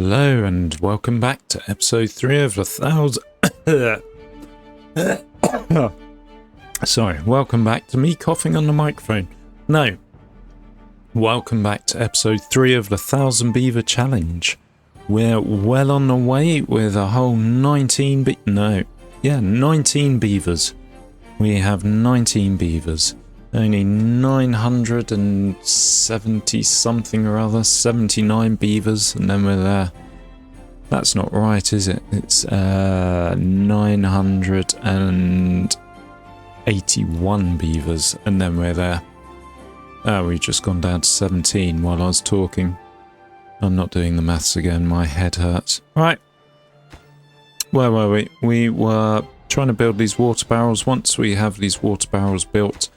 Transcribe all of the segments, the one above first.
Hello and welcome back to episode 3 of 1,000... Sorry, welcome back to me coughing on the microphone. No, welcome back to episode 3 of the 1,000 Beaver Challenge. We're well on the way with a whole 19 beavers. We have 19 beavers. Only 970 something or other, 79 beavers, and then we're there. That's not right, is it? It's 981 beavers, and then we're there. Oh, we've just gone down to 17 while I was talking. I'm not doing the maths again, my head hurts. Right. Where were we? We were trying to build these water barrels. Once we have these water barrels built,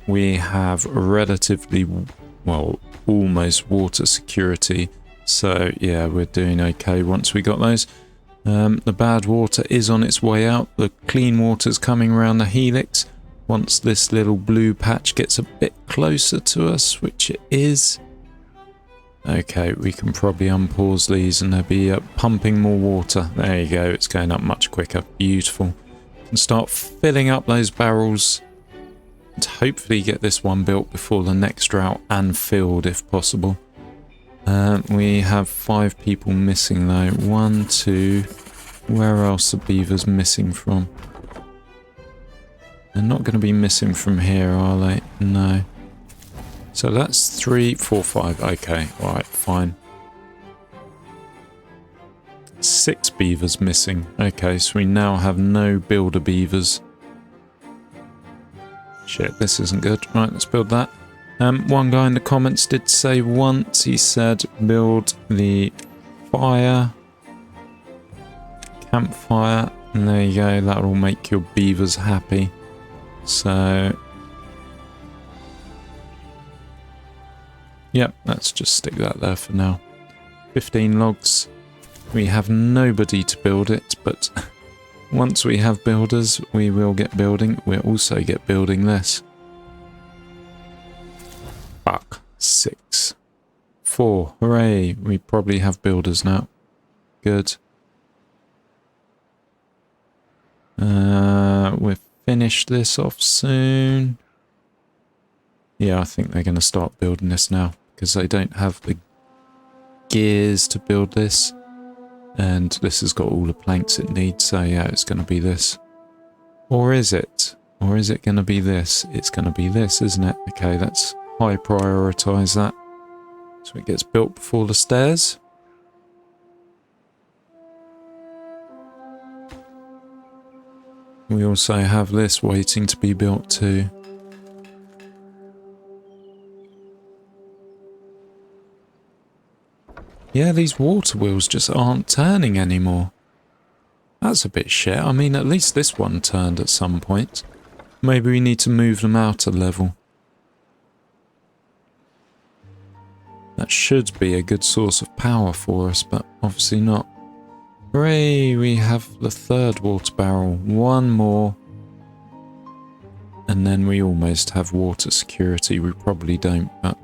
we have relatively, well, almost water security. So yeah, we're doing okay once we got those. The bad water is on its way out. The clean water's coming around the Helix. Once this little blue patch gets a bit closer to us, which it is. Okay, we can probably unpause these and they'll be pumping more water. There you go, it's going up much quicker. Beautiful. And start filling up those barrels. And hopefully get this one built before the next drought and filled if possible. We have 5 people missing though. 1, 2. Where else are beavers missing from? They're not going to be missing from here, are they? No. So that's 3, 4, 5. Okay, alright, fine. 6 beavers missing. Okay, so we now have no builder beavers. Shit, this isn't good. Right, let's build that. One guy in the comments did say once, he said build the campfire, and there you go, that'll make your beavers happy. So yep, let's just stick that there for now. 15 logs. We have nobody to build it, but once we have builders, we will get building. We'll also get building this. Fuck. 6. 4. Hooray. We probably have builders now. Good. We'll finish this off soon. Yeah, I think they're going to start building this now, because they don't have the gears to build this. And this has got all the planks it needs, so yeah, it's going to be this. Or is it? Or is it going to be this? It's going to be this, isn't it? Okay, let's high prioritise that. So it gets built before the stairs. We also have this waiting to be built too. Yeah, these water wheels just aren't turning anymore. That's a bit shit. I mean, at least this one turned at some point. Maybe we need to move them out a level. That should be a good source of power for us, but obviously not. Hooray, we have the 3rd water barrel. 1 more. And then we almost have water security. We probably don't, but...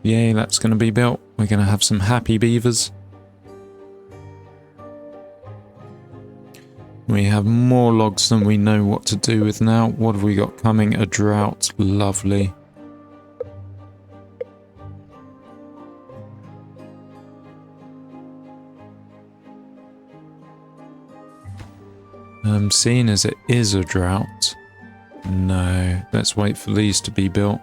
yay, that's going to be built. We're going to have some happy beavers. We have more logs than we know what to do with now. What have we got coming? A drought. Lovely. Seeing as it is a drought. No, let's wait for these to be built.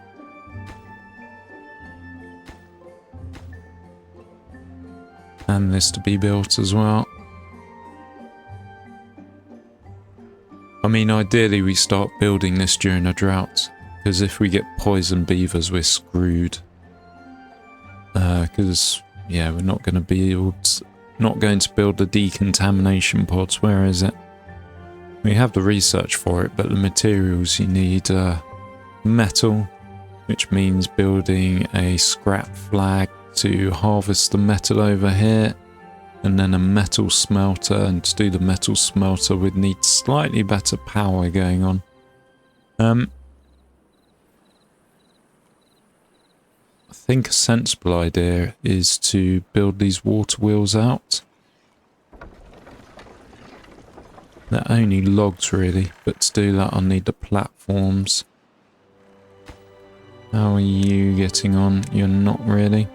And this to be built as well. I mean, ideally we start building this during a drought, because if we get poison beavers, we're screwed. Because yeah, we're not going to build the decontamination pods. Where is it? We have the research for it, but the materials you need metal, which means building a scrap flag to harvest the metal over here, and then a metal smelter, and to do the metal smelter we'd need slightly better power going on. think a sensible idea is to build these water wheels out. They're only logs really, but to do that I'll need the platforms. How are you getting on? You're not really.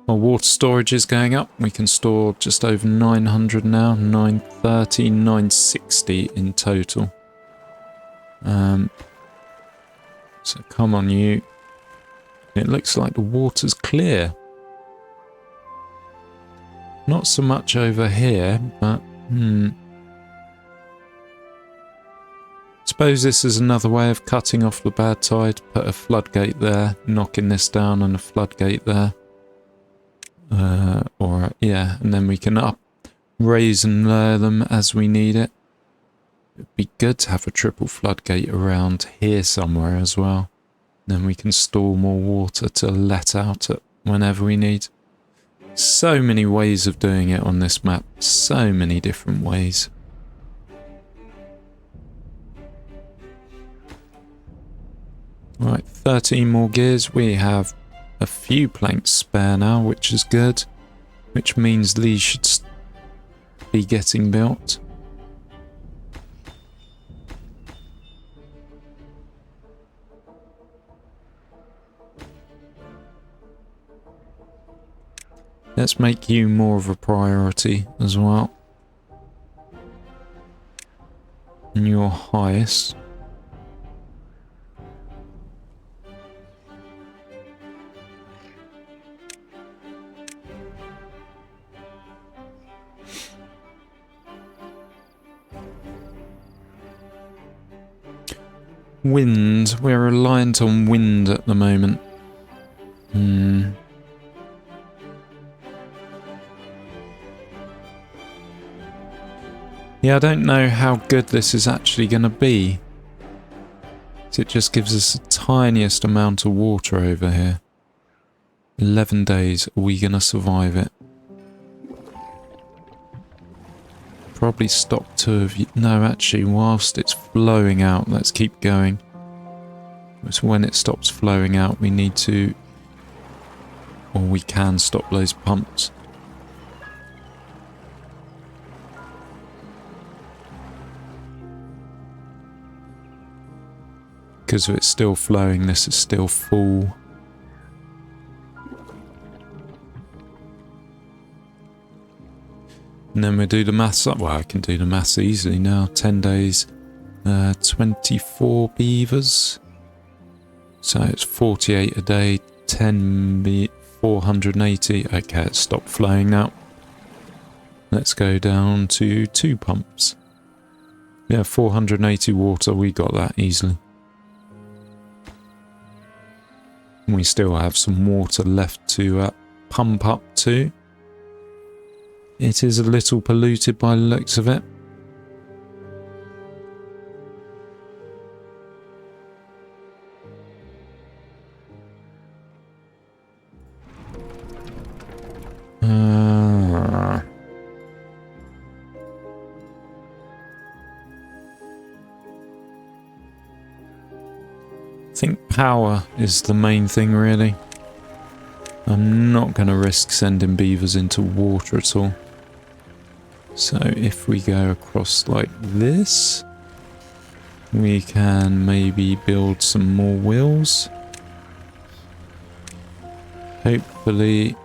Our water storage is going up. We can store just over 900 now, 930, 960 in total. So come on you. It looks like the water's clear. Not so much over here, but suppose this is another way of cutting off the bad tide. Put a floodgate there, knocking this down and a floodgate there. Yeah, and then we can raise and lower them as we need it. It'd be good to have a triple floodgate around here somewhere as well. Then we can store more water to let out it whenever we need. So many ways of doing it on this map. So many different ways. Right, 13 more gears. We have a few planks spare now, which is good. Which means these should be getting built. Let's make you more of a priority as well. And your highest. Wind. We're reliant on wind at the moment. Yeah, I don't know how good this is actually going to be. It just gives us the tiniest amount of water over here. 11 days. Are we going to survive it? Probably stop 2 of you. No, actually, whilst it's flowing out, let's keep going. So when it stops flowing out, we need to... Or we can stop those pumps. Because it's still flowing, this is still full. And then we do the maths up. Well, I can do the maths easily now. 10 days, 24 beavers. So it's 48 a day, 480. Okay, it's stopped flowing now. Let's go down to 2 pumps. Yeah, 480 water, we got that easily. And we still have some water left to pump up to. It is a little polluted by the looks of it. I think power is the main thing really. I'm not going to risk sending beavers into water at all. So if we go across like this, we can maybe build some more wheels. Hopefully.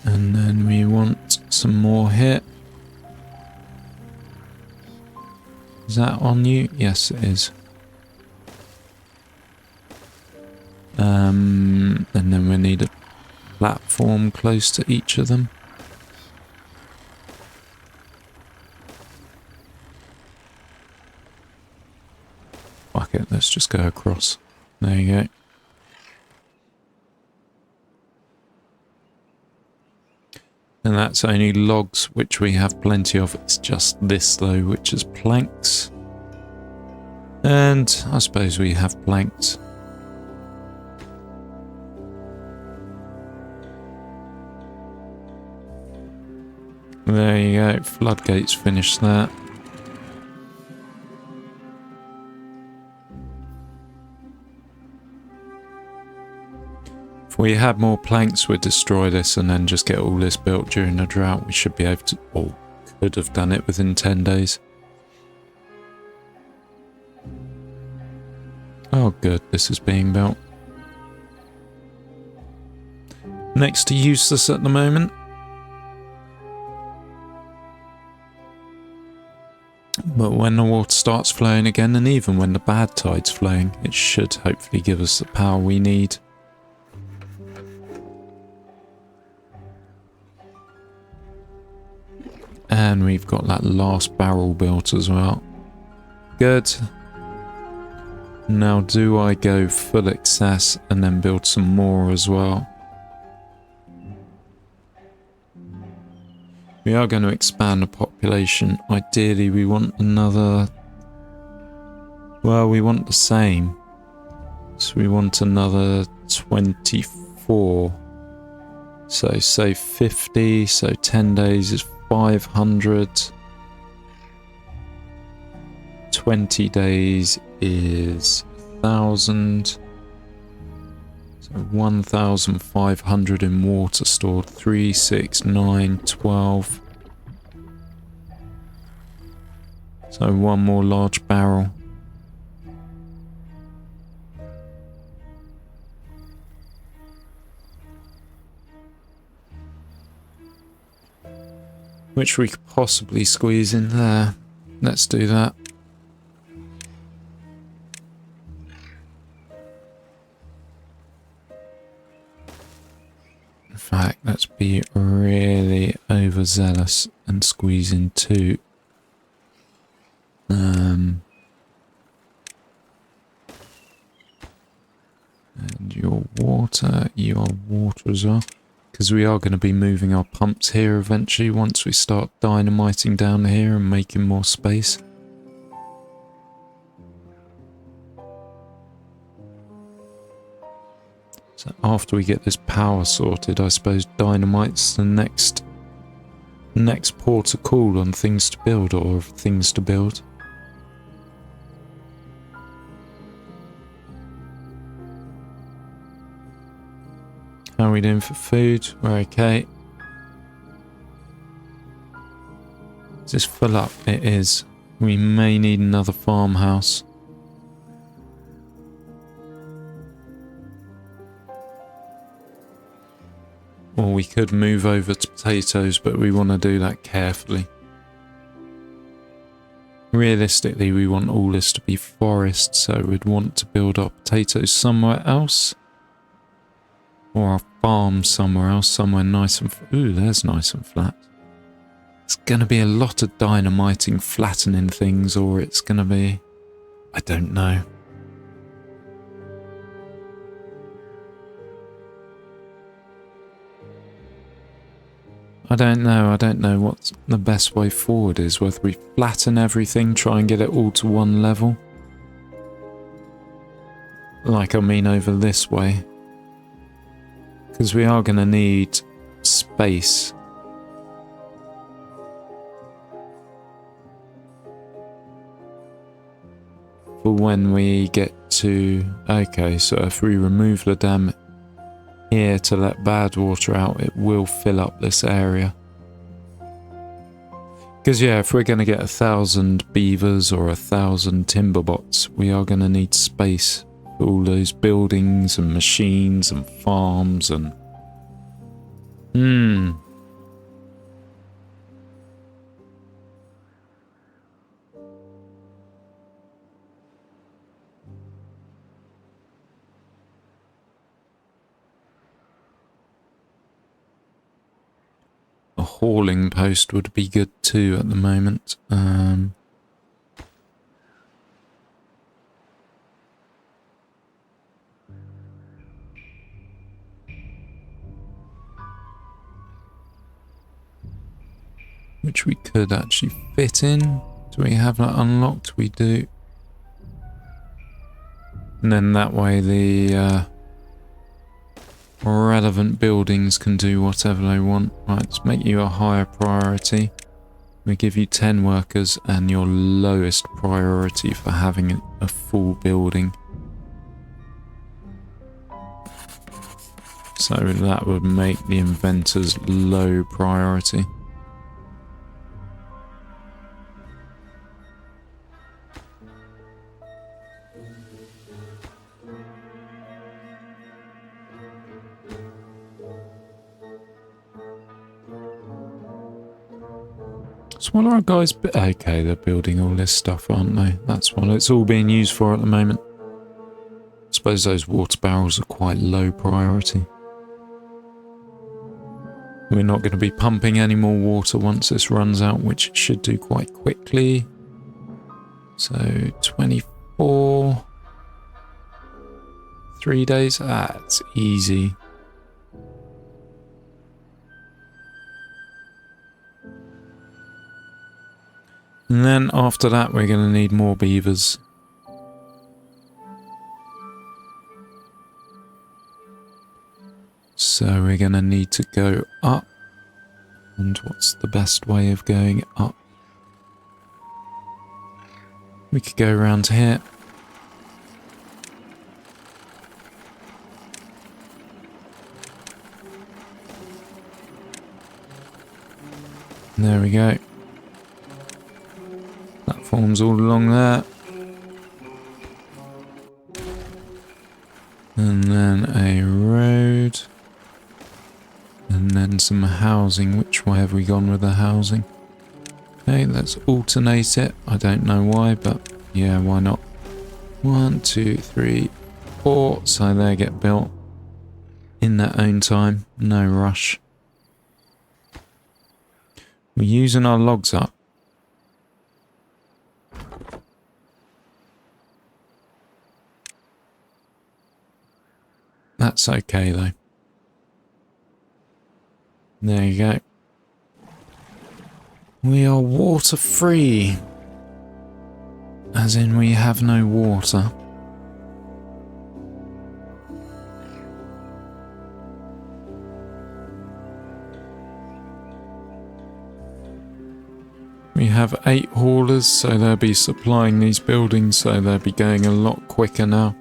And then we want some more here. Is that on you? Yes, it is. And then we need a platform close to each of them. Fuck it, let's just go across. There you go. And that's only logs, which we have plenty of. It's just this though, which is planks. And I suppose we have planks. There you go, floodgates finished that. If we had more planks, we'd destroy this and then just get all this built during the drought. We should be able to, or could have done it within 10 days. Oh good, this is being built. Next to useless at the moment. But when the water starts flowing again, and even when the bad tide's flowing, it should hopefully give us the power we need. And we've got that last barrel built as well. Good. Now do I go full excess and then build some more as well? We are going to expand the population. Ideally we want another... Well, we want the same. So we want another 24. So say 50, so 10 days is 500. 20 days is 1,000. So 1,500 in water stored. 3, 6, 9, 12. So one more large barrel. Which we could possibly squeeze in there. Let's do that. In fact, let's be really overzealous and squeeze in 2. And your water, you are water as well. Because we are going to be moving our pumps here eventually once we start dynamiting down here and making more space. So after we get this power sorted, I suppose dynamite's the next port of call on things to build, or things to build. How are we doing for food? We're okay. Is this full up? It is. We may need another farmhouse. Or we could move over to potatoes, but we want to do that carefully. Realistically, we want all this to be forest, so we'd want to build our potatoes somewhere else. Or a farm somewhere else, somewhere nice and... Ooh, there's nice and flat. It's going to be a lot of dynamiting, flattening things, or it's going to be... I don't know. I don't know what the best way forward is, whether we flatten everything, try and get it all to one level. Like, I mean over this way. Because we are going to need space. For when we get to... Okay, so if we remove the dam here to let bad water out, it will fill up this area. Because yeah, if we're going to get 1,000 beavers or 1,000 timberbots, we are going to need space. All those buildings and machines and farms and... A hauling post would be good too at the moment. Which we could actually fit in. Do we have that unlocked? We do. And then that way the relevant buildings can do whatever they want. Right, let's make you a higher priority. We give you 10 workers and your lowest priority for having a full building. So that would make the inventors low priority. So what are our guys... Okay, they're building all this stuff, aren't they? That's what it's all being used for at the moment. I suppose those water barrels are quite low priority. We're not going to be pumping any more water once this runs out, which it should do quite quickly. So 24... 3 days? That's easy. And then after that we're going to need more beavers. So we're going to need to go up. And what's the best way of going up? We could go around here. There we go. Platforms all along there. And then a road. And then some housing. Which way have we gone with the housing? Okay, let's alternate it. I don't know why, but yeah, why not? 1, 2, 3, 4. So they get built in their own time. No rush. We're using our logs up. That's okay though. There you go. We are water free. As in we have no water. We have 8 haulers, so they'll be supplying these buildings, so they'll be going a lot quicker now.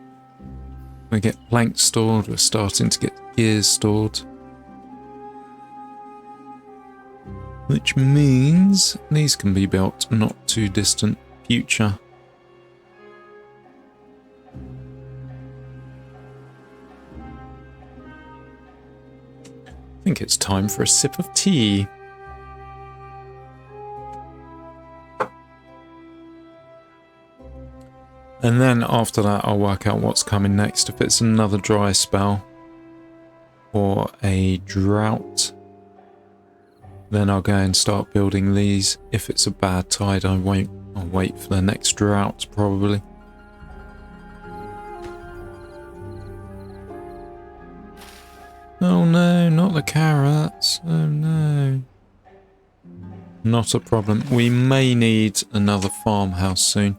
We get planks stored, we're starting to get gears stored. Which means these can be built not too distant future. I think it's time for a sip of tea. And then after that I'll work out what's coming next. If it's another dry spell or a drought, then I'll go and start building these. If it's a bad tide I won't. I'll wait for the next drought probably. Oh no, not the carrots. Oh no. Not a problem. We may need another farmhouse soon.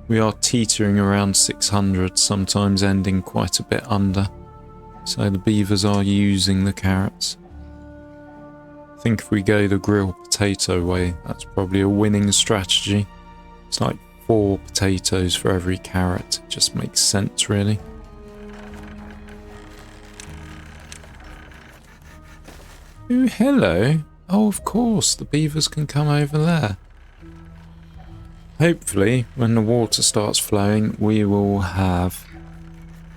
We are teetering around 600, sometimes ending quite a bit under. So the beavers are using the carrots. I think if we go the grilled potato way, that's probably a winning strategy. It's like 4 potatoes for every carrot. It just makes sense, really. Oh, hello. Oh, of course, the beavers can come over there. Hopefully, when the water starts flowing, we will have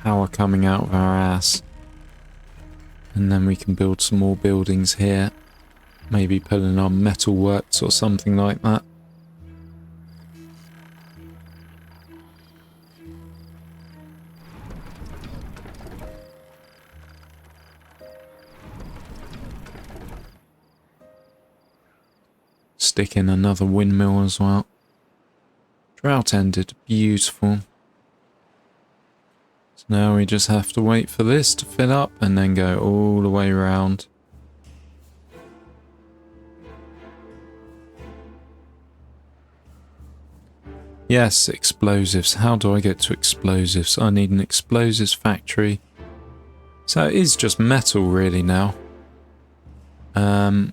power coming out of our ass. And then we can build some more buildings here. Maybe put in our metal works or something like that. Stick in another windmill as well. Drought ended. Beautiful. So now we just have to wait for this to fill up and then go all the way around. Yes, explosives. How do I get to explosives? I need an explosives factory. So it is just metal really now.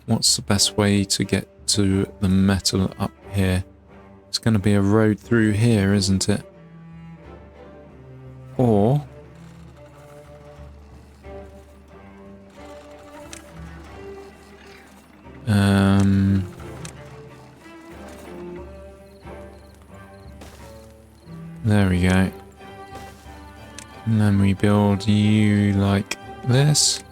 What's the best way to get to the metal up here? It's going to be a road through here, isn't it? Or go. And then we build you like this.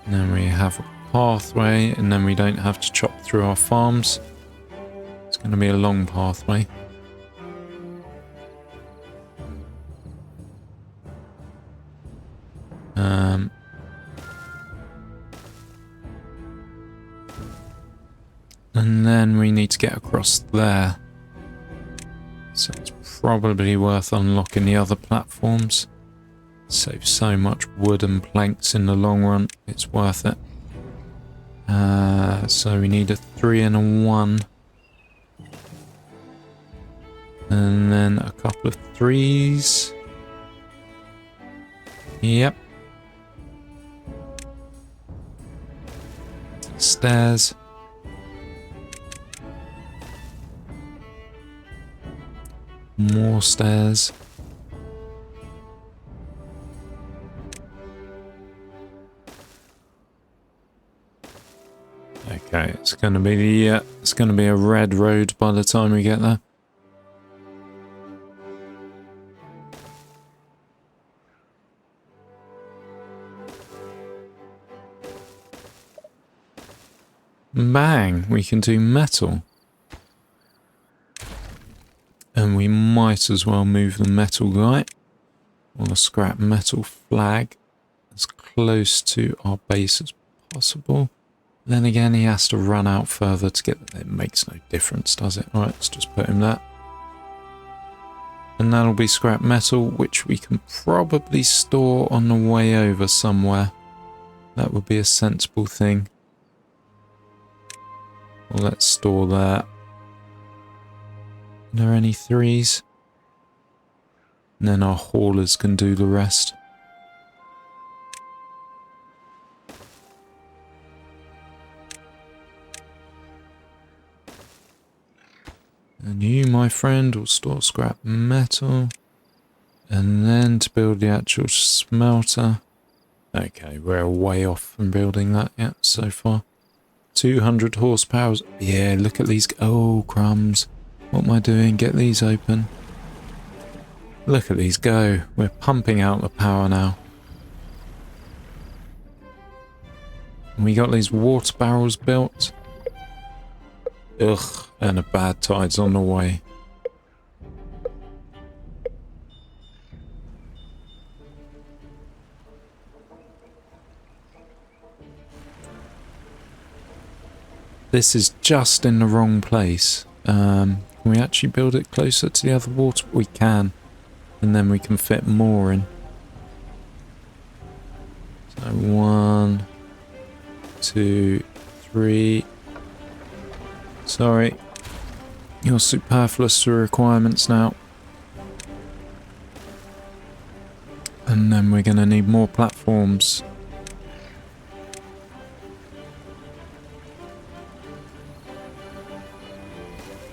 And then we have a pathway, and then we don't have to chop through our farms. It's going to be a long pathway. And then we need to get across there. So it's probably worth unlocking the other platforms. Save so much wood and planks in the long run. It's worth it. So we need a 3 and a 1. And then a couple of 3s. Yep. Stairs. More stairs. Okay, it's going to be a red road by the time we get there. Bang, we can do metal. And we might as well move the metal guy, or the scrap metal flag, as close to our base as possible. Then again, he has to run out further to get... It makes no difference, does it? Alright, let's just put him there. And that'll be scrap metal, which we can probably store on the way over somewhere. That would be a sensible thing. Well, let's store there. Are there any 3s? And then our haulers can do the rest. And you, my friend, will store scrap metal. And then to build the actual smelter. Okay, we're way off from building that yet so far. 200 horsepower. Yeah, look at these. Oh, crumbs. What am I doing? Get these open. Look at these go. We're pumping out the power now. And we got these water barrels built. Ugh, and a bad tide's on the way. This is just in the wrong place. Can we actually build it closer to the other water? We can. And then we can fit more in. So 1, 2, 3. Sorry. You're superfluous to requirements now. And then we're going to need more platforms.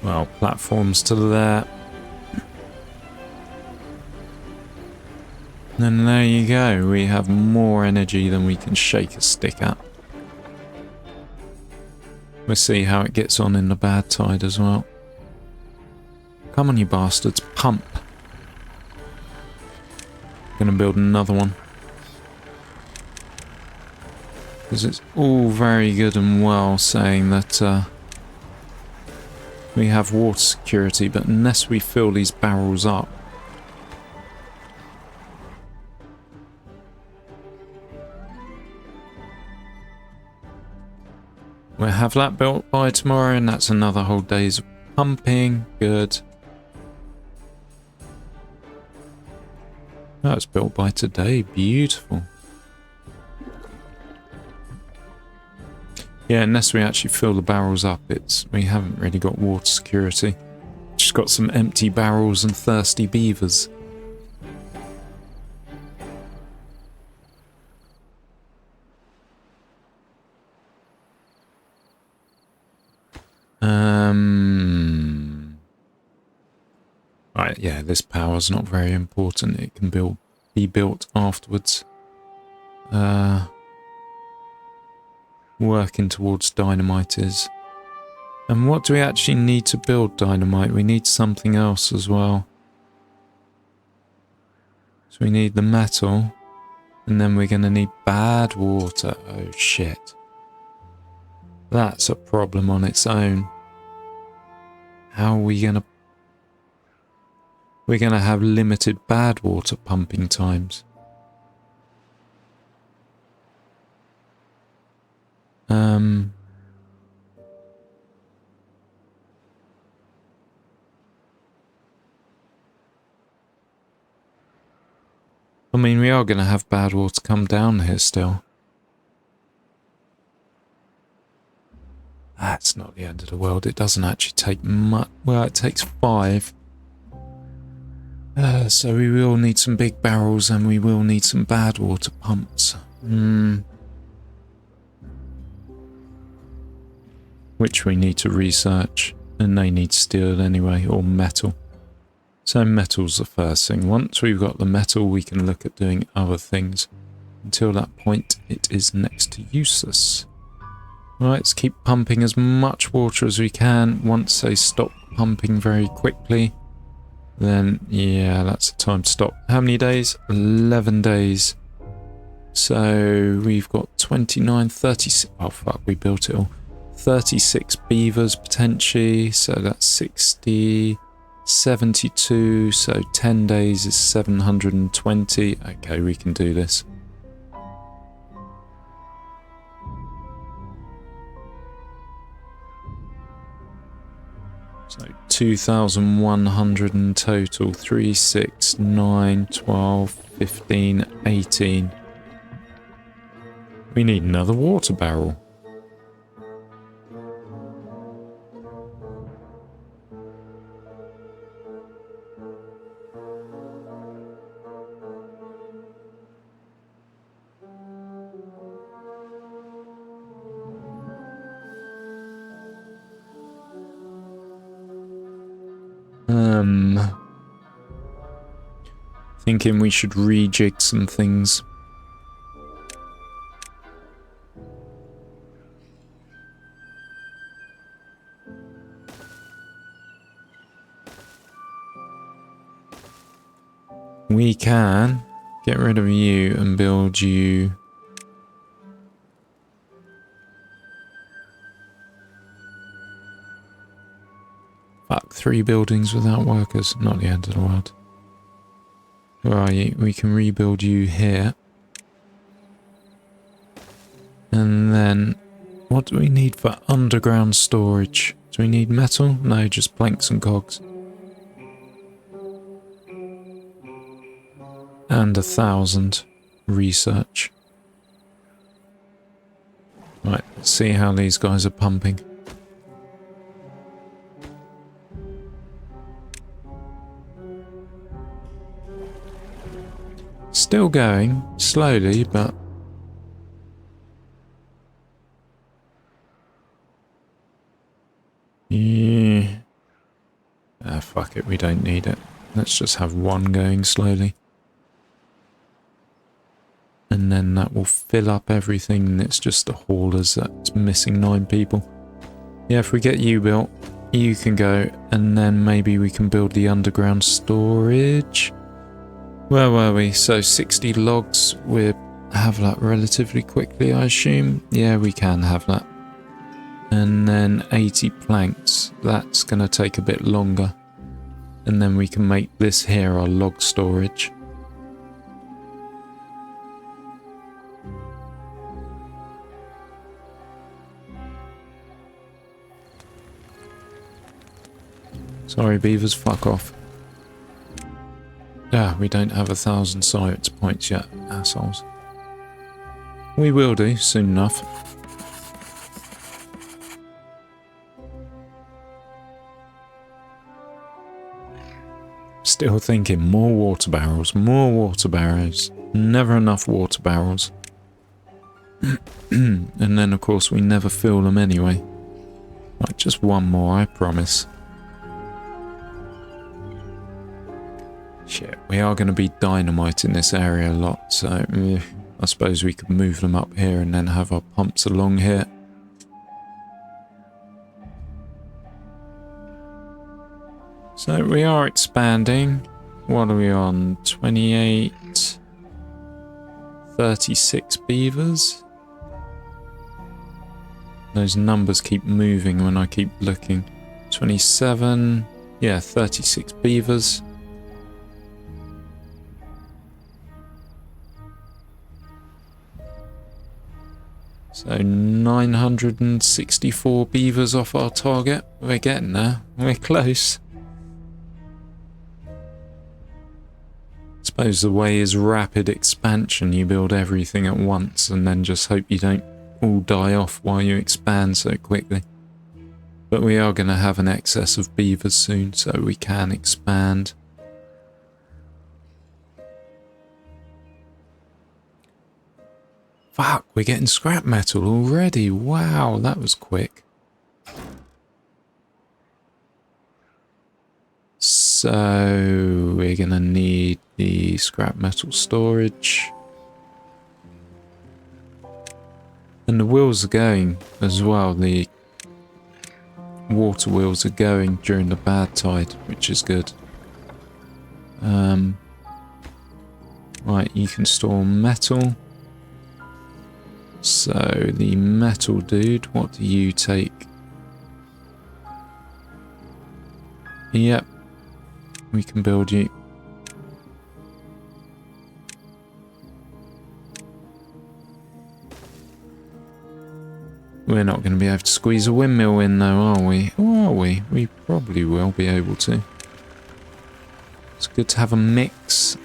Well, platforms to there. And there you go. We have more energy than we can shake a stick at. We'll see how it gets on in the bad tide as well. Come on, you bastards. Pump. Gonna build another one. Because it's all very good and well saying that we have water security, but unless we fill these barrels up, we'll have that built by tomorrow, and that's another whole day's pumping. Good. Oh, it's built by today. Beautiful. Yeah, unless we actually fill the barrels up, we haven't really got water security. Just got some empty barrels and thirsty beavers. Right, yeah, this power's not very important. It can be built afterwards. Working towards dynamite is. And what do we actually need to build dynamite? We need something else as well. So we need the metal. And then we're going to need bad water. Oh shit. That's a problem on its own. How are we going to... We're going to have limited bad water pumping times. I mean, we are going to have bad water come down here still. That's not the end of the world. It doesn't actually take much. Well, it takes 5. So we will need some big barrels and we will need some bad water pumps. Which we need to research. And they need steel anyway, or metal. So metal's the first thing. Once we've got the metal, we can look at doing other things. Until that point, it is next to useless. Right, let's keep pumping as much water as we can. Once they stop pumping very quickly, then yeah, that's the time to stop. How many days? 11 days. So we've got 29, 36. Oh fuck, we built it all. 36 beavers potentially. So that's 60, 72. So 10 days is 720. Okay, we can do this. So 2,100 in total. 3, 6, 9, 12, 15, 18. We need another water barrel. Thinking we should rejig some things. We can get rid of you and build you. Fuck, 3 buildings without workers. Not the end of the world. Where are you? We can rebuild you here. And then, what do we need for underground storage? Do we need metal? No, just planks and cogs. And 1,000 research. Right, let's see how these guys are pumping. Still going, slowly, but... yeah. Ah, fuck it, we don't need it. Let's just have one going slowly. And then that will fill up everything, and it's just the haulers that's missing 9 people. Yeah, if we get you built, you can go, and then maybe we can build the underground storage. Where were we? So 60 logs, we'll have that relatively quickly, I assume. Yeah, we can have that. And then 80 planks, that's going to take a bit longer. And then we can make this here our log storage. Sorry, beavers, fuck off. Ah, we don't have 1,000 science points yet, assholes. We will do, soon enough. Still thinking, more water barrels, more water barrels. Never enough water barrels. And then, of course, we never fill them anyway. Right, just one more, I promise. Shit, we are going to be dynamiting this area a lot, so I suppose we could move them up here and then have our pumps along here. So we are expanding. What are we on? 28, 36 beavers. Those numbers keep moving when I keep looking. 27, yeah, 36 beavers. So 964 beavers off our target. We're getting there. We're close. Suppose the way is rapid expansion. You build everything at once and then just hope you don't all die off while you expand so quickly. But we are going to have an excess of beavers soon, so we can expand. Fuck, we're getting scrap metal already. Wow, that was quick. So we're going to need the scrap metal storage. And the wheels are going as well. The water wheels are going during the bad tide, which is good. Right, you can store metal. So the metal dude, what do you take? Yep, we can build you. We're not going to be able to squeeze a windmill in though, are we? Or are we? We probably will be able to. It's good to have a mix.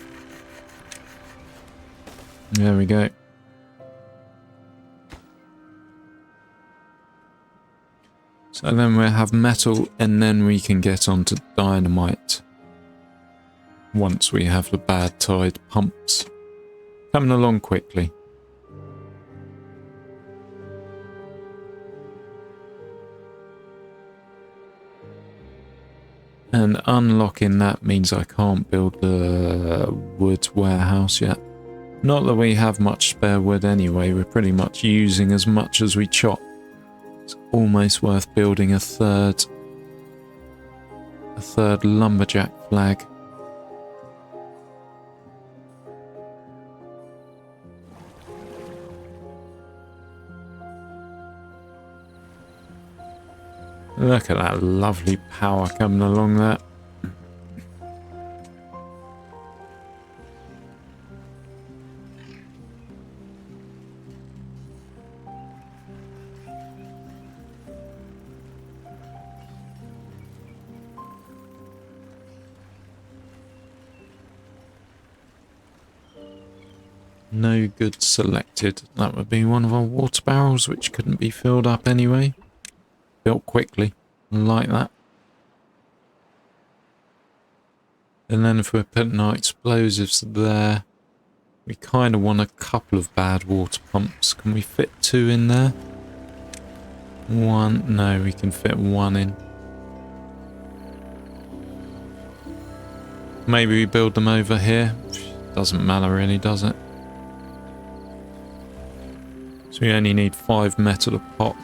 There we go. So then we'll have metal and then we can get onto dynamite. Once we have the bad tide pumps. Coming along quickly. And unlocking that means I can't build the wood warehouse yet. Not that we have much spare wood anyway, we're pretty much using as much as we chop. It's almost worth building a third lumberjack flag. Look at that lovely power coming along there. No goods selected. That would be one of our water barrels, which couldn't be filled up anyway. Built quickly, like that. And then if we're putting our explosives there, we kind of want a couple of bad water pumps. Can we fit 2 in there? 1, no, we can fit 1 in. Maybe we build them over here. Doesn't matter really, does it? So we only need 5 metal a pop.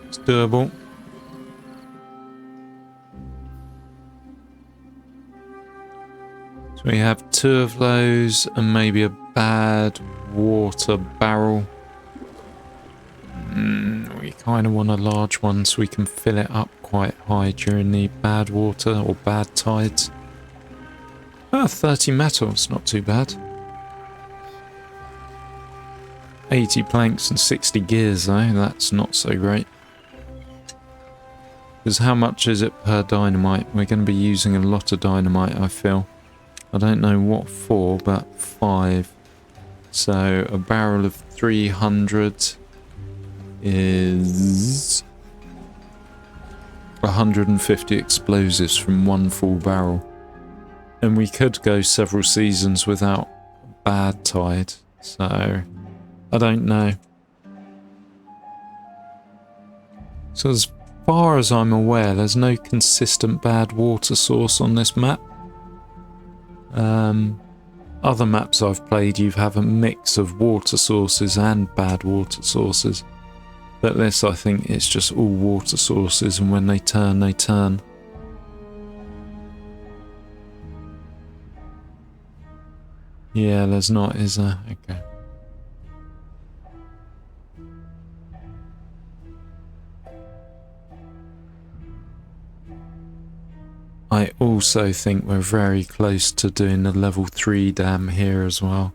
It's doable. So we have 2 of those and maybe a bad water barrel. We kind of want a large one so we can fill it up quite high during the bad water or bad tides. 30 metal, it's not too bad. 80 planks and 60 gears though, that's not so great. Because how much is it per dynamite? We're going to be using a lot of dynamite, I feel. I don't know what for, but 5. So a barrel of 300 is 150 explosives from 1 full barrel. And we could go several seasons without bad tide, so I don't know. So as far as I'm aware, there's no consistent bad water source on this map. Other maps I've played, you have a mix of water sources and bad water sources. But this, I think, it's just all water sources, and when they turn, they turn. Yeah, there's not, is there? Okay. I also think we're very close to doing the level 3 dam here as well.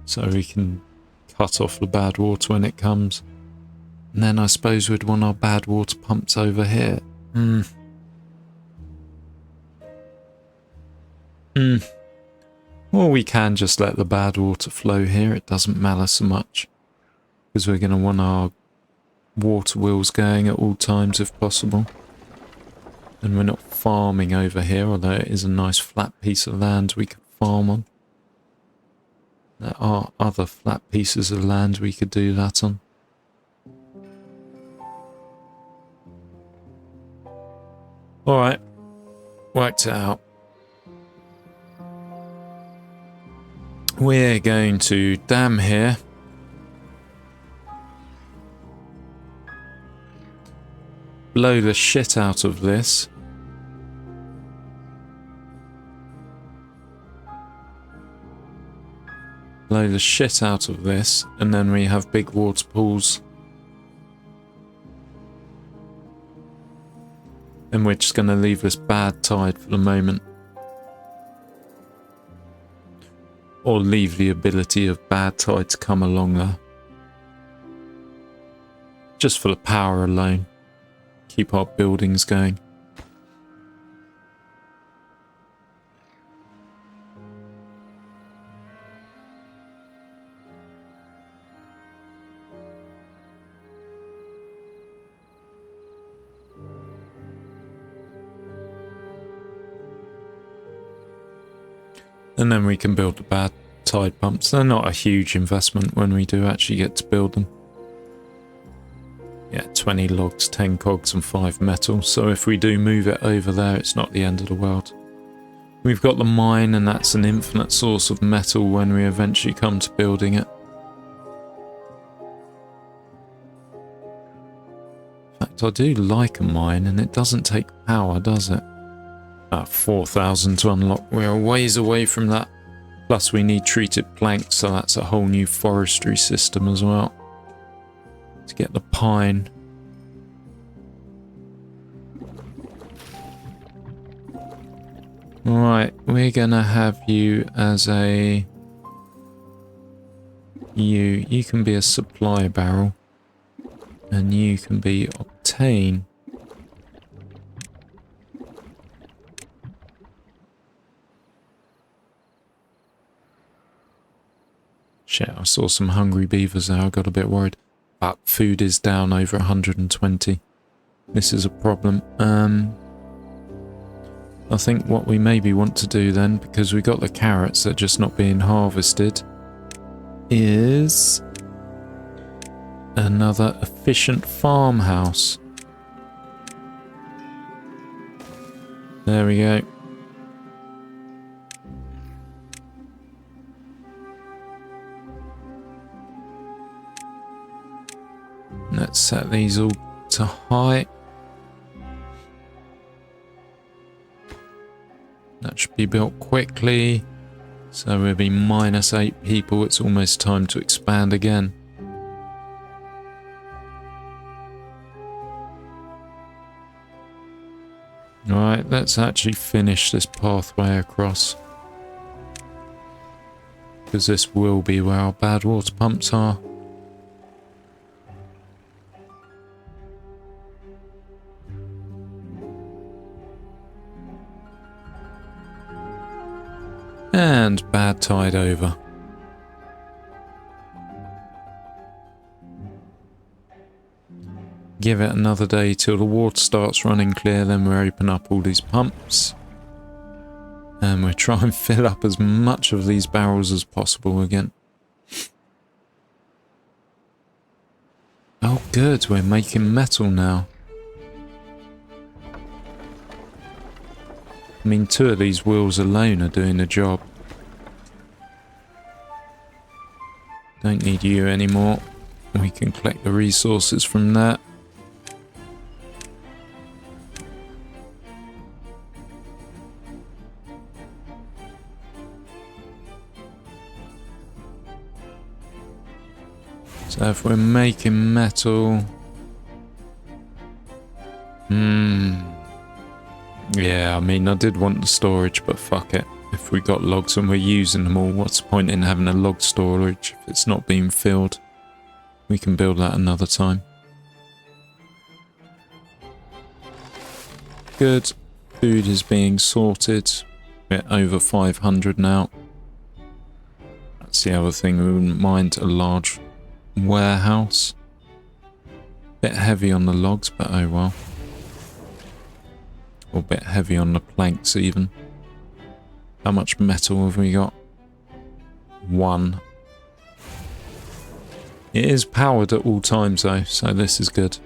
So we can cut off the bad water when it comes. And then I suppose we'd want our bad water pumps over here. Or we can just let the bad water flow here. It doesn't matter so much. Because we're going to want our water wheels going at all times if possible. And we're not farming over here, although it is a nice flat piece of land we could farm on. There are other flat pieces of land we could do that on. Alright, worked it out. We're going to dam here. Blow the shit out of this. Blow the shit out of this, and then we have big water pools. And we're just going to leave this bad tide for the moment. Or leave the ability of bad tide to come along there. Just for the power alone. Keep our buildings going. And then we can build the bad tide pumps. They're not a huge investment when we do actually get to build them. Yeah, 20 logs, 10 cogs and 5 metal. So if we do move it over there, it's not the end of the world. We've got the mine, and that's an infinite source of metal when we eventually come to building it. In fact, I do like a mine, and it doesn't take power, does it? 4,000 to unlock. We're a ways away from that. Plus we need treated planks, so that's a whole new forestry system as well. To get the pine. Right, we're gonna have you as a... You can be a supply barrel. And you can be obtain. Shit, I saw some hungry beavers there. I got a bit worried. But food is down over 120. This is a problem. I think what we maybe want to do then, because we got the carrots that are just not being harvested, is another efficient farmhouse. There we go. Let's set these all to high. That should be built quickly. So we'll be -8 people. It's almost time to expand again. Alright, let's actually finish this pathway across. Because this will be where our bad water pumps are. And bad tide over. Give it another day till the water starts running clear, then we'll open up all these pumps. And we'll try and fill up as much of these barrels as possible again. Oh good, we're making metal now. I mean, 2 of these wheels alone are doing the job. Don't need you anymore. We can collect the resources from that. So if we're making metal... Yeah, I mean, I did want the storage, but fuck it. If we got logs and we're using them all, what's the point in having a log storage if it's not being filled? We can build that another time. Good. Food is being sorted. We're over 500 now. That's the other thing. We wouldn't mind a large warehouse. Bit heavy on the logs, but oh well. Or a bit heavy on the planks even. How much metal have we got? 1. It is powered at all times though, so this is good.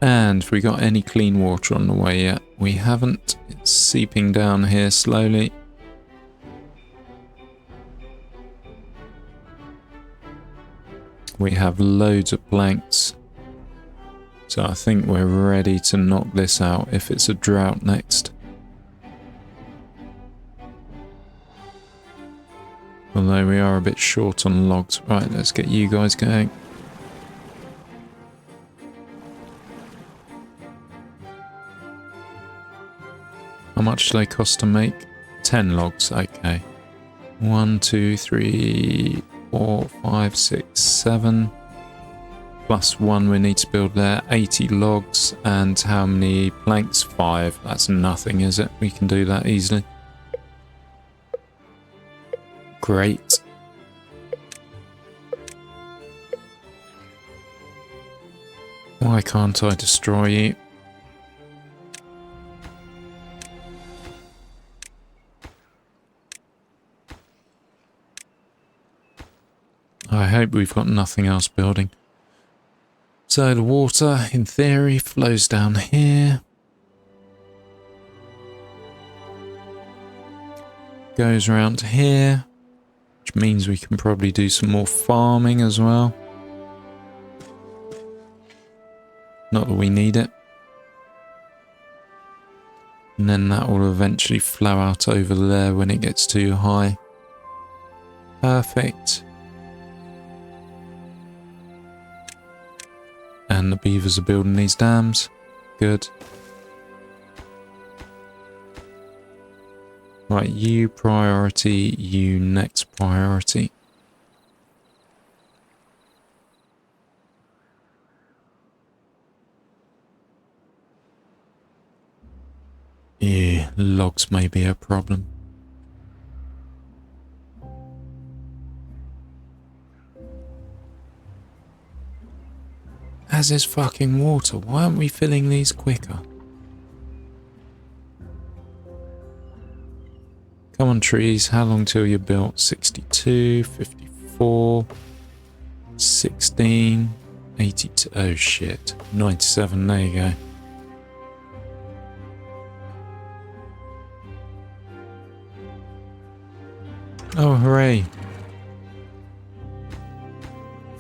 And have we got any clean water on the way yet? We haven't. It's seeping down here slowly. We have loads of planks. So I think we're ready to knock this out if it's a drought next. Although we are a bit short on logs. Right, let's get you guys going. How much do they cost to make? 10 logs, okay. 1, 2, 3, 4, 5, 6, 7. Plus 1 we need to build there. 80 logs. And how many planks? 5. That's nothing, is it? We can do that easily. Great. Why can't I destroy you? I hope we've got nothing else building. So the water, in theory, flows down here. Goes around to here. Which means we can probably do some more farming as well. Not that we need it. And then that will eventually flow out over there when it gets too high. Perfect. And the beavers are building these dams. Good. Right, you priority, you next priority. Yeah, logs may be a problem. As is fucking water. Why aren't we filling these quicker? Come on, trees. How long till you're built? 62, 54, 16, 82. Oh shit. 97. There you go. Oh, hooray.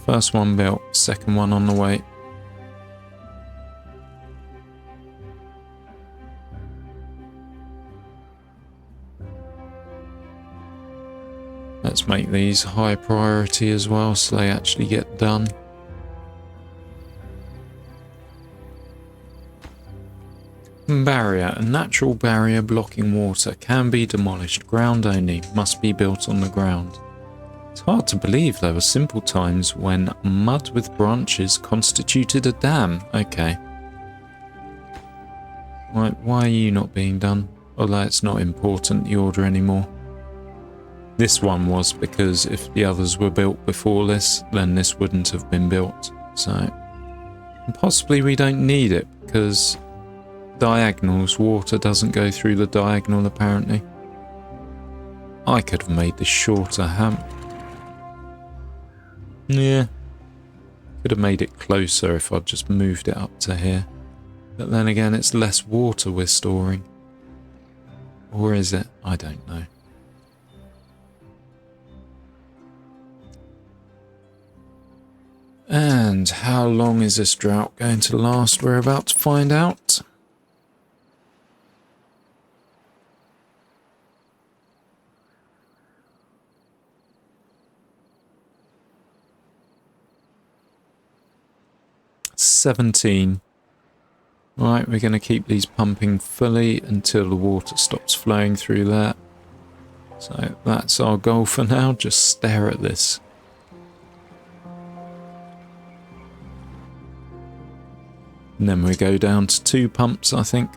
First one built. Second one on the way. Let's make these high priority as well so they actually get done. Barrier. A natural barrier blocking water can be demolished. Ground only. Must be built on the ground. It's hard to believe there were simple times when mud with branches constituted a dam. Okay. Right, why are you not being done? Although it's not important, the order anymore. This one was because if the others were built before this, then this wouldn't have been built. So, and possibly we don't need it because diagonals, water doesn't go through the diagonal apparently. I could have made this shorter, yeah. Could have made it closer if I'd just moved it up to here. But then again, it's less water we're storing. Or is it? I don't know. And how long is this drought going to last? We're about to find out. at 17. Right, we're going to keep these pumping fully until the water stops flowing through there. So that's our goal for now. Just stare at this. And then we go down to 2 pumps, I think.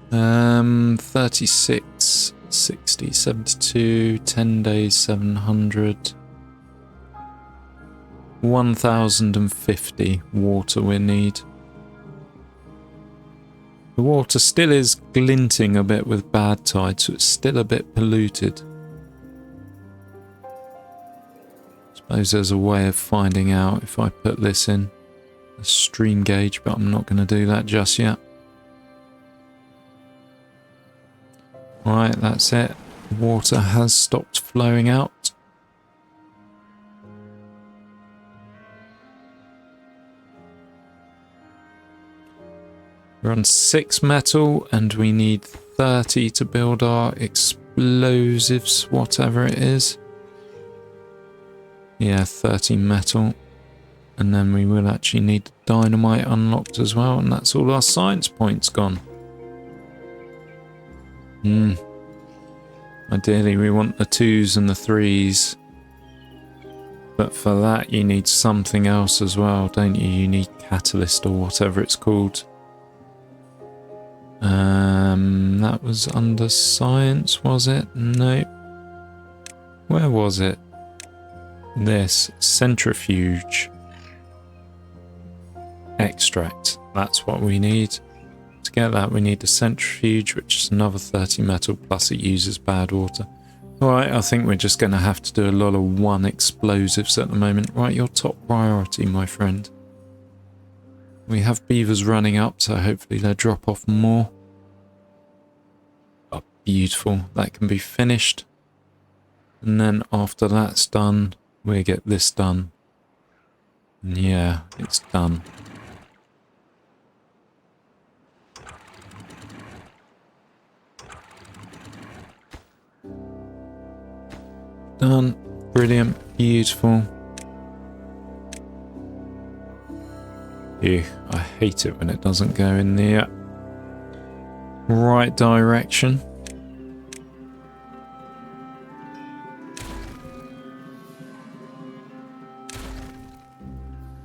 36, 60, 72, 10 days, 700. 1050 water we need. The water still is glinting a bit with bad tide, so it's still a bit polluted. Suppose there's a way of finding out if I put this in a stream gauge, but I'm not going to do that just yet. Right, that's it. Water has stopped flowing out. We're on 6 metal and we need 30 to build our explosives, whatever it is. Yeah, 30 metal. And then we will actually need dynamite unlocked as well, and that's all our science points gone. Ideally we want the 2s and the 3s. But for that you need something else as well, don't you? You need catalyst or whatever it's called. That was under science, was it? No. Where was it? This. Centrifuge. Extract. That's what we need. To get that we need a centrifuge, which is another 30 metal, plus it uses bad water. Alright, I think we're just going to have to do a lot of 1 explosives at the moment. Right, your top priority, my friend. We have beavers running up, so hopefully they'll drop off more. Oh, beautiful. That can be finished. And then after that's done, we get this done. And yeah, it's done. Done. Brilliant. Beautiful. Ew, I hate it when it doesn't go in the right direction.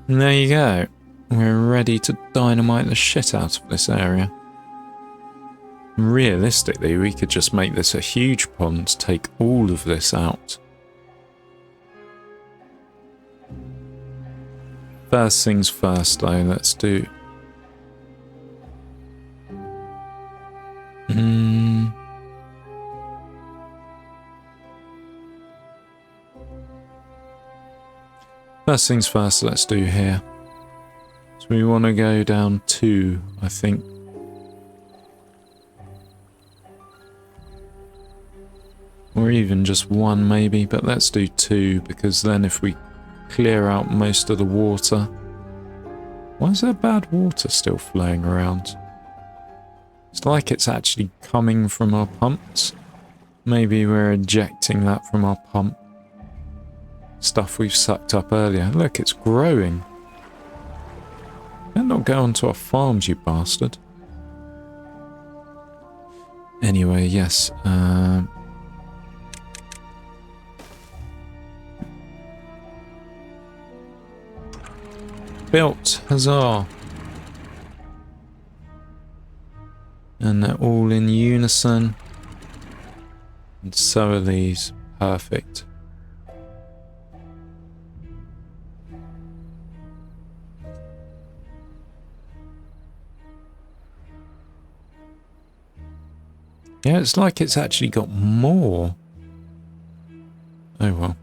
And there you go. We're ready to dynamite the shit out of this area. Realistically, we could just make this a huge pond, take all of this out. First things first though, let's do... First things first, let's do here. So we want to go down 2, I think. Or even just 1 maybe, but let's do 2, because then if we clear out most of the water... Why is there bad water still flowing around? It's like it's actually coming from our pumps. Maybe we're ejecting that from our pump. Stuff we've sucked up earlier. Look, it's growing. Better not go onto our farms, you bastard. Anyway, yes. Built, huzzah! And they're all in unison. And so are these. Perfect. Yeah, it's like it's actually got more. Oh well.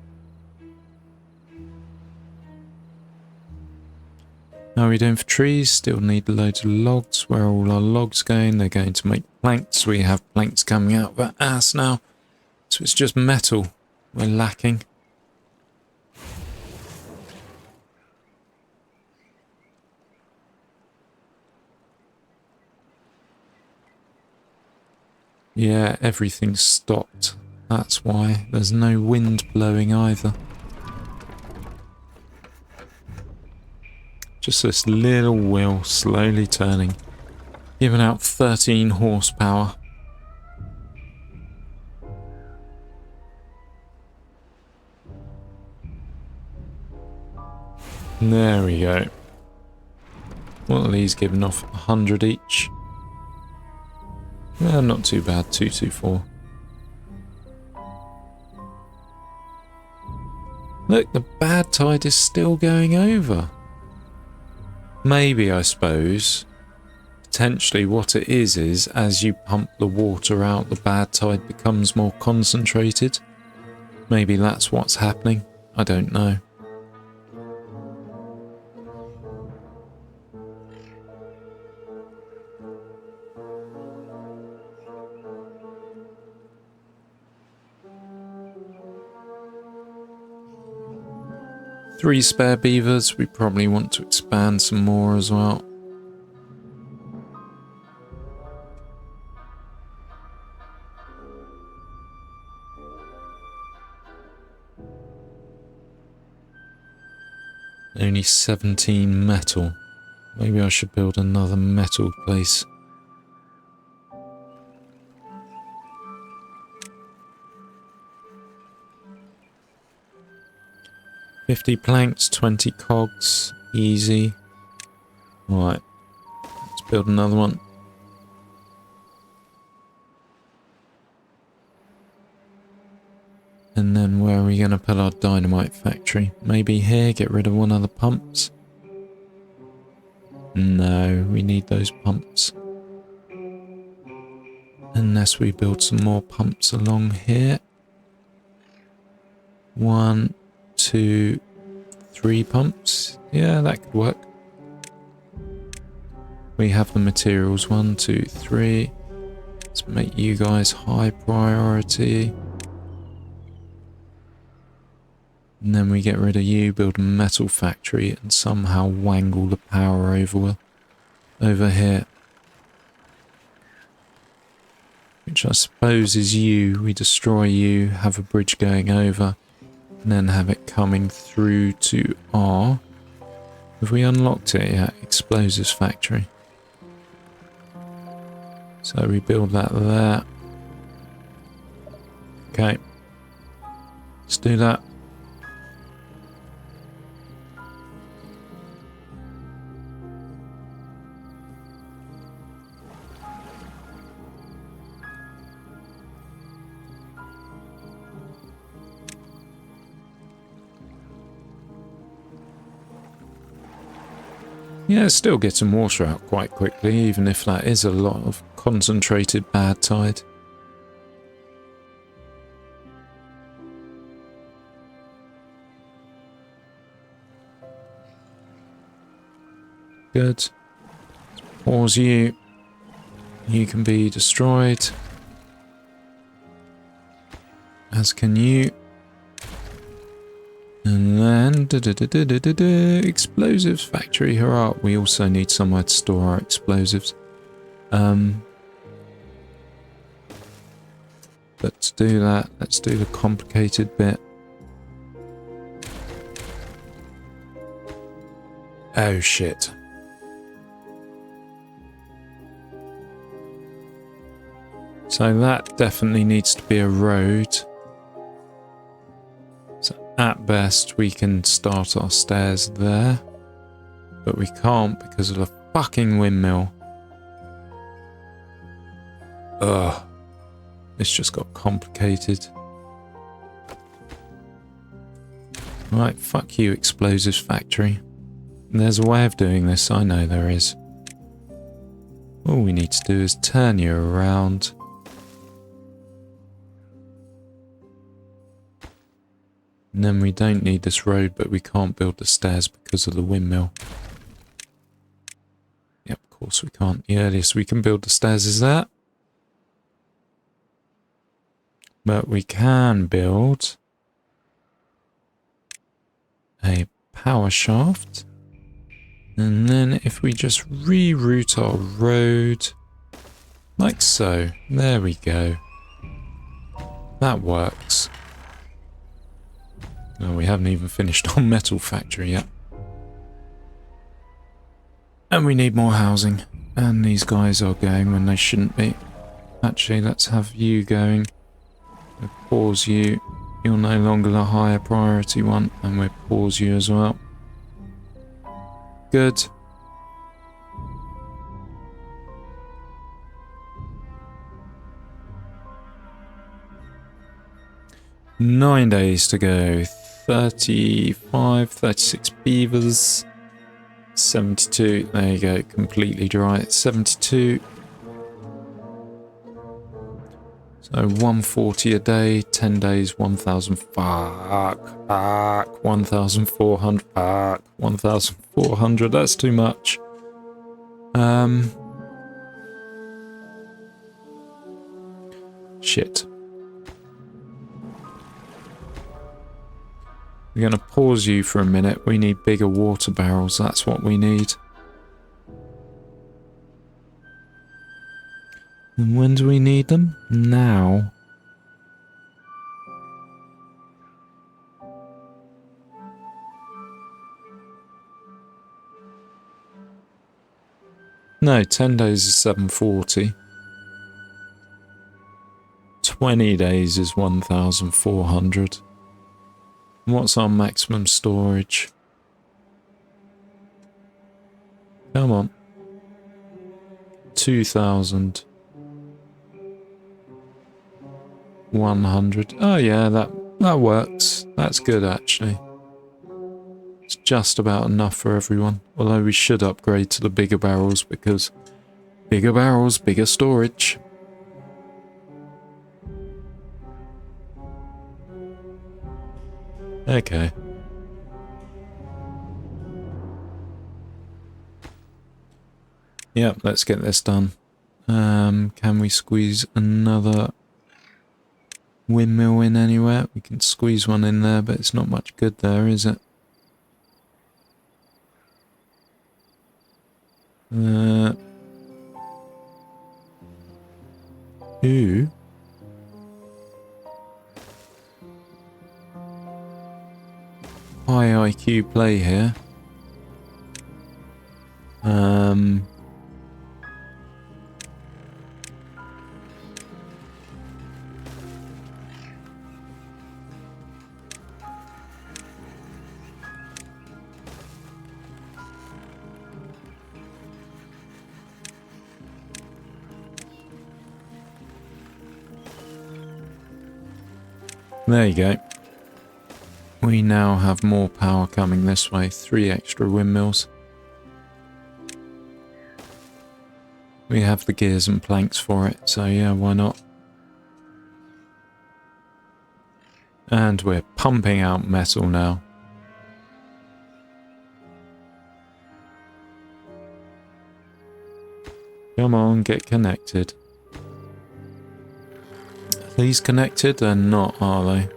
How are we doing for trees? Still need loads of logs. Where are all our logs going? They're going to make planks. We have planks coming out of our ass now. So it's just metal we're lacking. Yeah, everything's stopped. That's why. There's no wind blowing either. Just this little wheel slowly turning, giving out 13 horsepower. There we go. What are these giving off? 100 each? Well, not too bad. 224. Look, the bad tide is still going over. Maybe, I suppose, potentially what it is as you pump the water out, the bad tide becomes more concentrated. Maybe that's what's happening. I don't know. Three spare beavers. We probably want to expand some more as well. Only 17 metal. Maybe I should build another metal place. $50 planks, 20 cogs, easy. Right, let's build another one. And then where are we going to put our dynamite factory? Maybe here, get rid of one of the pumps. No, we need those pumps. Unless we build some more pumps along here. 1, 2, 3 pumps. Yeah, that could work. We have the materials. 1, 2, 3. Let's make you guys high priority. And then we get rid of you, build a metal factory, and somehow wangle the power over here. Which I suppose is you. We destroy you, have a bridge going over, and then have it coming through to our... Have we unlocked it yet? Explosives factory. So we build that there. Okay. Let's do that. Yeah, still getting water out quite quickly, even if that is a lot of concentrated bad tide. Good. Pause you. You can be destroyed. As can you. And then explosives factory, hurrah. We also need somewhere to store our explosives. But to do that, let's do the complicated bit. Oh shit. So that definitely needs to be a road. At best, we can start our stairs there, but we can't because of the fucking windmill. Ugh. This just got complicated. Right, fuck you, explosives factory. There's a way of doing this, I know there is. All we need to do is turn you around. And then we don't need this road, but we can't build the stairs because of the windmill. Yep, of course we can't. The earliest we can build the stairs is that. But we can build a power shaft. And then if we just reroute our road, like so, there we go. That works. No, we haven't even finished our metal factory yet. And we need more housing. And these guys are going when they shouldn't be. Actually, let's have you going. We'll pause you. You're no longer the higher priority one. And we'll pause you as well. Good. Nine days to go. 35, 36 beavers. 72. There you go. Completely dry. 72. So 140 a day. 10 days. 1,000. Fuck. 1,400. 1,400. That's too much. Shit. We're going to pause you for a minute. We need bigger water barrels. That's what we need. And when do we need them? Now. No, 10 days is 740. 20 days is 1,400. What's our maximum storage? Come on. 2,000. 100. Oh yeah, that works. That's good actually. It's just about enough for everyone. Although we should upgrade to the bigger barrels because bigger barrels, bigger storage. Okay. Yep, let's get this done. Can we squeeze another windmill in anywhere? We can squeeze one in there, but it's not much good there, is it? Ooh. High IQ play here. There you go. We now have more power coming this way. 3 extra windmills. We have the gears and planks for it, so yeah, why not? And we're pumping out metal now. Come on, get connected. Are these connected? They're not, are they?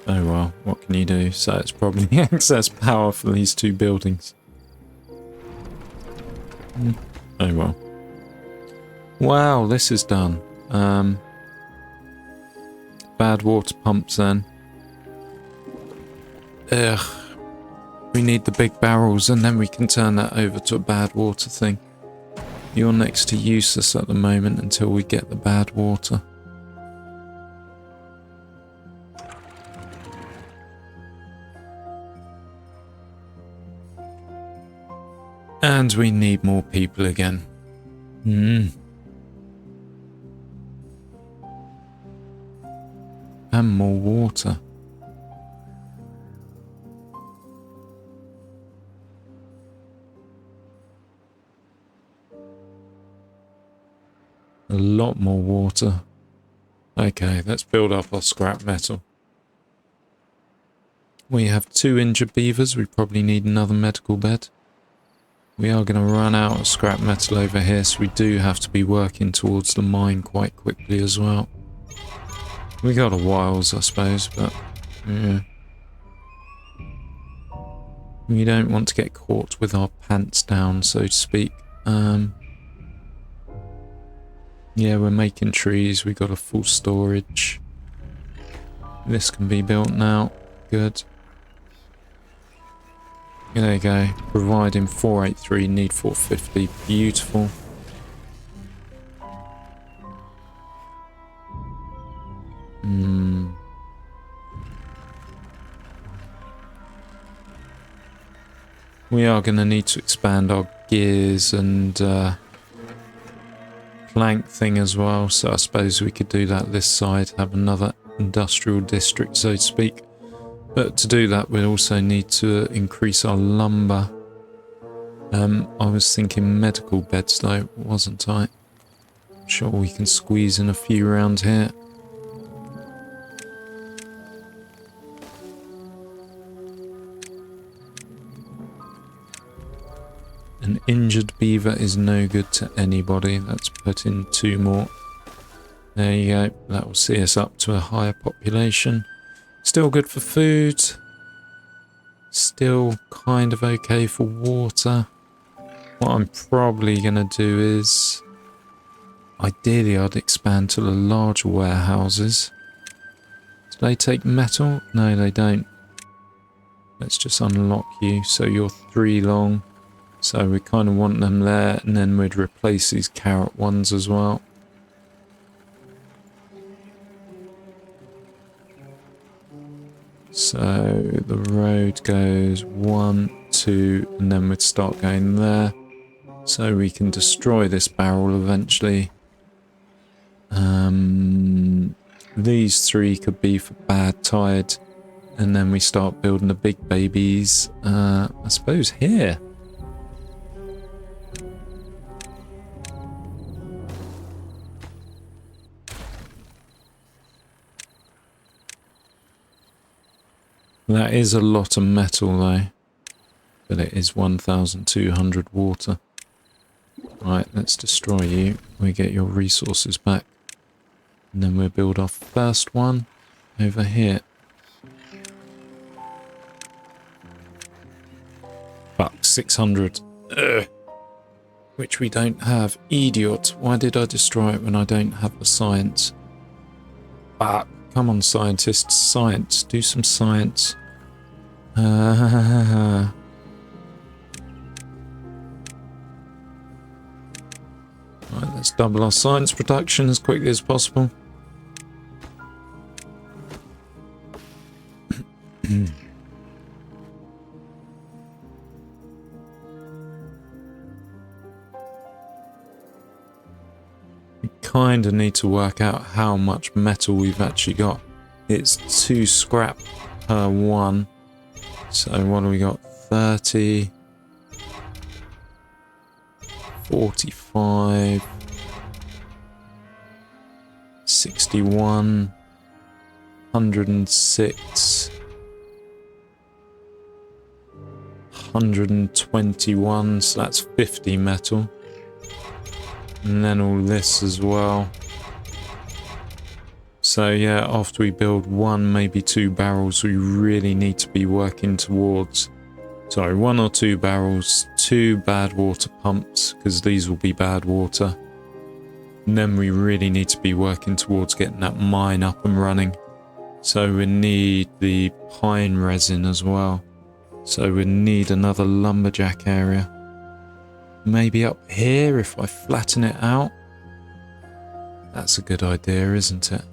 Oh well, what can you do? So it's probably excess power for these two buildings. Oh well. Wow, this is done. Bad water pumps then. Ugh. We need the big barrels and then we can turn that over to a bad water thing. You're next to useless at the moment until we get the bad water. And we need more people again. And more water. A lot more water. Okay, let's build up our scrap metal. We have 2 injured beavers. We probably need another medical bed. We are going to run out of scrap metal over here, so we do have to be working towards the mine quite quickly as well. We got a whiles, I suppose, but yeah. We don't want to get caught with our pants down, so to speak. Yeah, we're making trees. We got a full storage. This can be built now. Good. There you go. Providing 483, need 450. Beautiful. We are going to need to expand our gears and plank thing as well. So I suppose we could do that this side, have another industrial district, so to speak. But to do that, we also need to increase our lumber. I was thinking medical beds though, wasn't I? Sure, we can squeeze in a few around here. An injured beaver is no good to anybody. Let's put in 2 more. There you go. That will see us up to a higher population. Still good for food. Still kind of okay for water. What I'm probably going to do is... ideally, I'd expand to the larger warehouses. Do they take metal? No, they don't. Let's just unlock you. So you're 3 long. So we kind of want them there, and then we'd replace these carrot ones as well. So the road goes 1, 2, and then we'd start going there. So we can destroy this barrel eventually. These 3 could be for bad tide, and then we start building the big babies. I suppose here. That is a lot of metal though, but it is 1,200 water. Right, let's destroy you. We get your resources back. And then we'll build our first one over here. Fuck, 600. Ugh. Which we don't have. Idiot. Why did I destroy it when I don't have the science? Fuck. Come on, scientists. Science. Do some science. Right, let's double our science production as quickly as possible. Kind of need to work out how much metal we've actually got. It's 2 scrap per 1. So what do we got? 30, 45, 61, 106, 121, so that's 50 metal. And then all this as well. So yeah, after we build 1, maybe 2 barrels, we really need to be working towards... Sorry, 1 or 2 barrels, 2 bad water pumps, because these will be bad water. And then we really need to be working towards getting that mine up and running. So we need the pine resin as well. So we need another lumberjack area. Maybe up here if I flatten it out. That's a good idea, isn't it?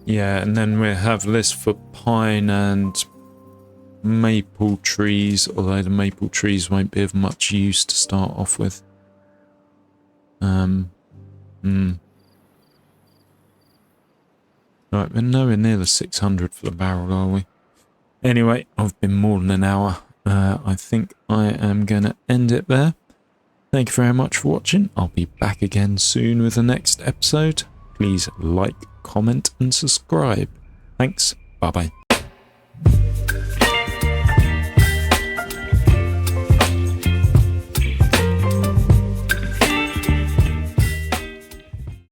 Yeah, and then we have this for pine and maple trees, although the maple trees won't be of much use to start off with. Right, we're nowhere near the 600 for the barrel, are we? Anyway, I've been more than an hour. I think I am going to end it there. Thank you very much for watching. I'll be back again soon with the next episode. Please like, comment and subscribe. Thanks. Bye-bye.